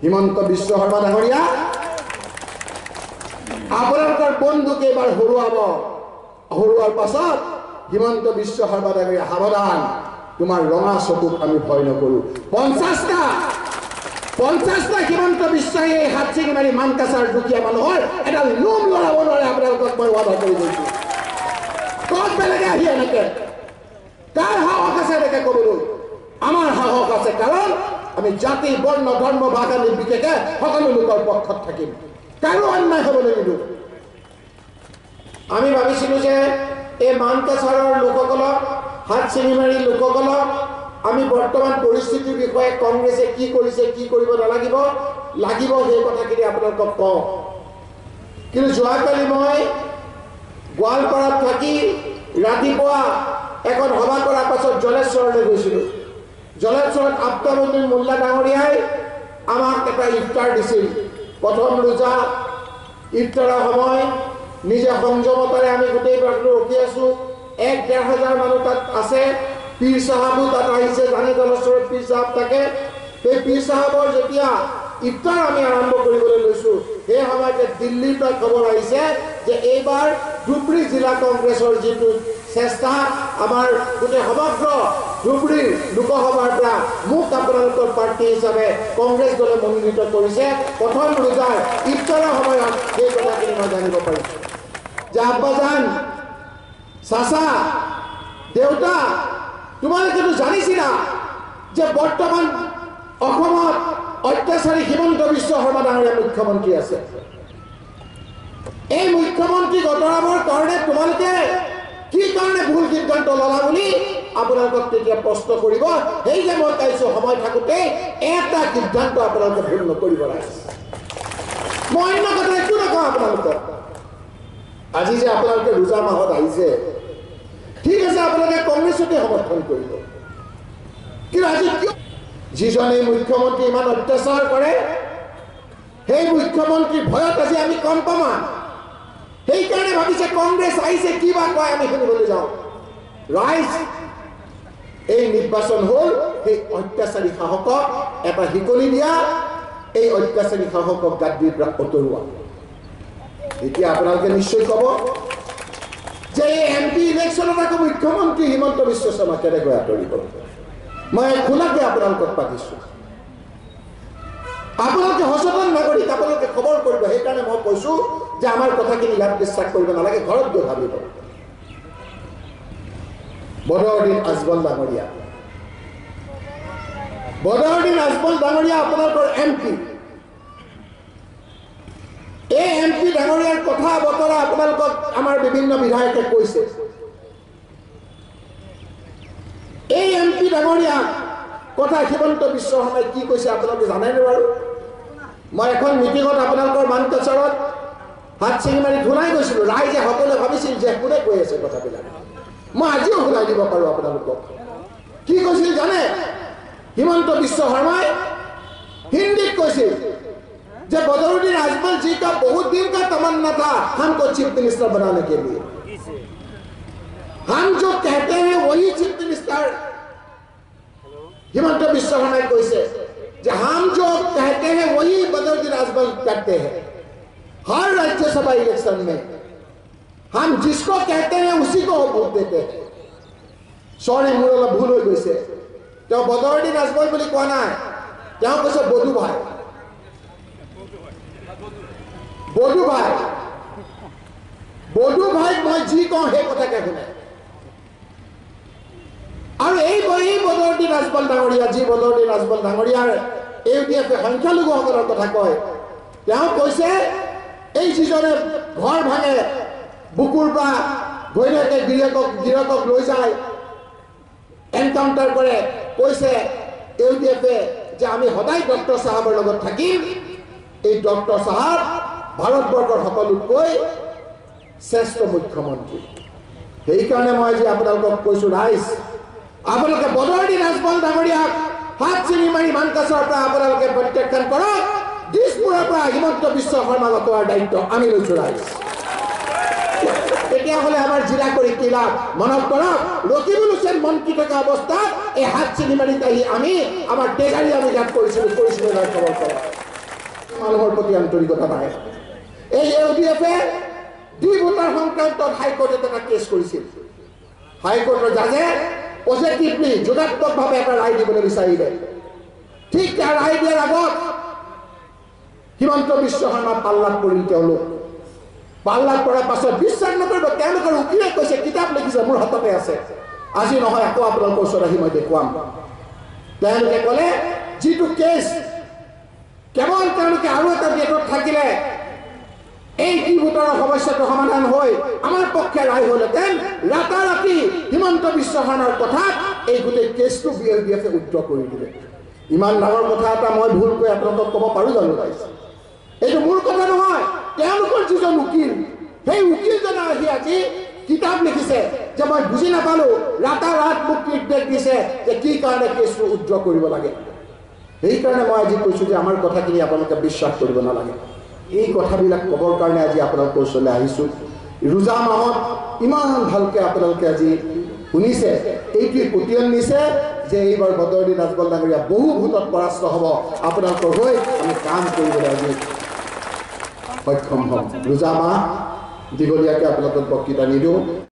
হিমন্ত বিশ্ব শৰ্মা ডাঙৰীয়া আপোনালোকৰ বন্ধুকে এবাৰ হৰুৱাৰ পাছত হিমন্ত বিশ্ব শৰ্মা ডাঙৰীয়া সাৱধান, তোমাৰ ৰঙা চকুক আমি ভয় নকৰোঁ। 50টা হিমন্ত বিশ্বই এই হাত ছিঙি মাৰি মানকাছাৰ দুখীয়া মানুহৰ এডাল নোম লৰাব নোৱাৰে। আপোনালোকক মই ৱাদা কৰি দিছোঁ। ক'ত বেলেগে আহি এনেকে কাৰ সাহস আছে এনেকে ক'বলৈ? আমাৰ সাহস আছে, কাৰণ আমি জাতি বৰ্ণ ধৰ্ম ভাষা নিৰ্বিশেষে সকলো লোকৰ পক্ষত থাকিম, কাৰো অন্যায় হ'বলৈ নিদিওঁ। আমি ভাবিছিলোঁ যে এই মানকাছাৰৰ লোকসকলক, হাত ছিঙি মাৰি লোকসকলক আমি বৰ্তমান পৰিস্থিতিৰ বিষয়ে কংগ্ৰেছে কি কৰিছে, কি কৰিব নালাগিব সেই কথাখিনি আপোনালোকক কওঁ। কিন্তু যোৱাকালি মই গোৱালপাৰাত থাকি ৰাতিপুৱা এখন সভা কৰাৰ পাছত জলেশ্বৰলৈ গৈছিলোঁ। জলেশ্বৰত আফতাবুদ্দিন মোল্লা ডাঙৰীয়াই আমাক এটা ইফতাৰ দিছিল। প্ৰথম ৰোজা ইফতাৰৰ সময় নিজে সংযমতাৰে আমি গোটেই প্ৰান্তত ৰখি আছোঁ। 1-1.5 হাজাৰ মানুহ তাত আছে। পীৰ চাহাবো তাত আহিছে, জানে জলেশ্বৰত পীৰ চাহাব থাকে। সেই পীৰ চাহাবৰ যেতিয়া ইফতাৰ আমি আৰম্ভ কৰিবলৈ লৈছোঁ, সেই সময়তে দিল্লীৰ পৰা খবৰ আহিছে যে এইবাৰ ধুবুৰী জিলা কংগ্ৰেছৰ যিটো চেষ্টা, আমাৰ গোটেই সমগ্ৰ ধুবুৰী লোকসভাৰ পৰা মোক আপোনালোকৰ প্ৰাৰ্থী হিচাপে কংগ্ৰেছ দলে মনোনীত কৰিছে। প্ৰথম ৰোজাৰ ইফতাৰৰ সময়ত সেই কথাখিনি মই জানিব পাৰিছোঁ যে আব্বাজান, চাচা, দেউতা, তোমালোকেতো জানিছিলা যে বৰ্তমান অসমত অত্যাচাৰী হিমন্ত বিশ্ব শৰ্মা ডাঙৰীয়া মুখ্যমন্ত্ৰী আছে। এই মুখ্যমন্ত্ৰীক আঁতৰাবৰ কাৰণে তোমালোকে কি কাৰণে ভুল সিদ্ধান্ত ল'লা বুলি আপোনালোকক তেতিয়া প্ৰশ্ন কৰিব। সেই যে মই পাইছোঁ সময় থাকোঁতে এটা সিদ্ধান্ত আপোনালোকে ভুল নকৰিব লাগে। মই অন্য কথা একো নকওঁ আপোনালোকক। আজি যে আপোনালোকে ৰোজা মাহত আহিছে, ঠিক আছে, আপোনালোকে কংগ্ৰেছকে সমৰ্থন কৰিব, কিন্তু আজি কিয় যিজনে মুখ্যমন্ত্ৰী ইমান অত্যাচাৰ কৰে, সেই মুখ্যমন্ত্ৰীৰ ভয়ত আজি আমি কম পামা। সেইকাৰণে ভাবিছে কংগ্ৰেছ আহিছে, কিবা কয় আমি শুনিবলৈ যাওঁ। ৰাইজ, এই নিৰ্বাচন হ'ল সেই অত্যাচাৰী শাসকক এটা শিকলি দিয়া, এই অত্যাচাৰী শাসকক গাদীৰ পৰা আঁতৰোৱা। এতিয়া আপোনালোকে নিশ্চয় ক'ব যে এই MP ইলেকশ্যনত আকৌ মুখ্যমন্ত্ৰী হিমন্ত বিশ্ব শৰ্মা কেনেকৈ আঁতৰিব। মই খোলাকে আপোনালোকক পাতিছোঁ, আপোনালোকে সচেতন নাগৰিক, আপোনালোকে খবৰ কৰিব। সেইকাৰণে মই কৈছোঁ যে আমাৰ কথাখিনি ইয়াত বিশ্বাস কৰিব নালাগে, ঘৰত গৈ ভাবিব। বদৰুদ্দিন আজমল ডাঙৰীয়া, আপোনালোকৰ MP। এই MP ডাঙৰীয়াৰ কথা বতৰা আপোনালোকক আমাৰ বিভিন্ন বিধায়কে কৈছে। এই MP ডাঙৰীয়া কথা হিমন্ত বিশ্ব শৰ্মাই কি কৈছে আপোনালোকে জানেনে বাৰু? মই এখন মিটিঙত আপোনালোকৰ মানকাছাৰত হাত ছিঙি মাৰি শুনাই গৈছিলোঁ। ৰাইজে সকলোৱে ভাবিছিল যে কোনে কৈ আছে কথাবিলাক। মই আজিও শুনাই দিব পাৰোঁ আপোনালোকক। কি কৈছিল জানে? হিমন্ত বিশ্ব শৰ্মাই হিন্দীত কৈছিল যে बदरुद्दीन आजमल जी का बहुत दिन का तमन्ना था हमको चीफ मिनिस्टर बनाने के लिए। हम जो कहते हैं वही चीफ मिनिस्टर, हिमंत बिश्व शर्मा कैसे, हम जो कहते हैं वही बदरुद्दीन आजमल करते हैं। हर राज्यसभा इलेक्शन में हम जिसको कहते हैं उसी को वोट देते हैं। सॉरी मोर अलग भूल हो गई। तो बदरुद्दीन आजमल बोली कोना है क्या कैसे बधु भाई, बधु भाई मैं जी कहूँ সেই কথাকে শুনে। और এই বদৰুদ্দিন আজমল ডাঙৰীয়া, যি বদৰুদ্দিন আজমল ডাঙৰীয়াৰ AUDF সংখ্যালঘুসকলৰ কথা কয়, তেওঁ কৈছে এই যিজনে ঘৰ ভাঙে, বুকুৰ পৰা ঘৈণীয়েকে গিৰিয়েকক লৈ যায়, এনকাউণ্টাৰ কৰে, কৈছে AUDF যে আমি সদায় ডক্টৰ চাহাবৰ লগত থাকিম। এই ডক্টৰ চাহাব ভাৰতবৰ্ষৰ সকলোতকৈ শ্ৰেষ্ঠ মুখ্যমন্ত্ৰী। সেইকাৰণে মই আজি আপোনালোকক কৈছোঁ, ৰাইজ, আপোনালোকে বদৰুদ্দিন আজমল ডাঙৰীয়াক হাত ছিঙি মাৰি মানকাছাৰৰ পৰা আপোনালোকে প্ৰত্যাখ্যান কৰক। দিছপুৰৰ পৰা হিমন্ত বিশ্ব শৰ্মাক আঁতৰোৱাৰ দায়িত্ব আমি লৈছোঁ ৰাইজ। তেতিয়াহ'লে আমাৰ জিলা কৰি কি লাভ? মনত কৰক, ৰকিবুল হুছেইন মন্ত্ৰী থকা অৱস্থাত এই হাত ছিঙি মাৰি আহি আমি আমাৰ টেগাৰী আমি গাত কৰিছিলোঁ খবৰ কৰক। মানুহৰ প্ৰতি আন্তৰিকতা নাই এই ইউডিএফে ডি ভোটাৰ সংক্ৰান্তত হাইকোৰ্টত এটা কেছ কৰিছিল হাইকোৰ্টৰ জাজে পজিটিভলি যোগাত্মকভাৱে এটা ৰায় দিবলৈ বিচাৰিলে ঠিক তাৰ ৰায় দিয়াৰ আগত হিমন্ত বিশ্ব শৰ্মা পাল্লাত পৰিল তেওঁলোক পাল্লাত পৰাৰ পাছত বিশ্বাস নকৰিব তেওঁলোকৰ উকিলে কৈছে কিতাপ লিখিছে মোৰ হাততে আছে আজি নহয় আকৌ আপোনালোকৰ ওচৰত আহি মই দেখুৱাম তেওঁলোকে ক'লে যিটো কেছ কেৱল তেওঁলোকে আৰু এটা ডেটত থাকিলে এই কি ভোটাৰৰ সমস্যাটো সমাধান হৈ আমাৰ পক্ষে ৰায় হ'লহেঁতেন ৰাতাৰাতি হিমন্ত বিশ্ব শৰ্মাৰ কথাত এই গোটেই কেছটো ইউডিএফে উইথড্ৰ কৰি দিলে ইমান ডাঙৰ কথা এটা মই ভুলকৈ আপোনালোকক ক'ব পাৰোঁ জানো ৰাইজ এইটো মোৰ কথা নহয় তেওঁলোকৰ যিজন উকিল সেই উকিলজনে আহি আজি কিতাপ লিখিছে যে মই বুজি নাপালোঁ ৰাতাৰাত মোক ফিডবেক দিছে যে কি কাৰণে কেছটো উইথড্ৰ কৰিব লাগে সেইকাৰণে মই আজি কৈছোঁ যে আমাৰ কথাখিনি আপোনালোকে বিশ্বাস কৰিব নালাগে এই কথাবিলাক ক'বৰ কাৰণে আজি আপোনালোকৰ ওচৰলৈ আহিছোঁ ৰোজা মাহত ইমান ভালকৈ আপোনালোকে আজি শুনিছে এইটোৱে পতিয়ন নিছে যে এইবাৰ বদৰুদ্দিন আজমল ডাঙৰীয়া বহু ভোটত পৰাস্ত হ'ব আপোনালোকৰ হৈ আমি কাম কৰিবলৈ আজি সক্ষম হ'ম ৰোজা মাহ দীঘলীয়াকৈ আপোনালোকক বক্তৃতা নিদিওঁ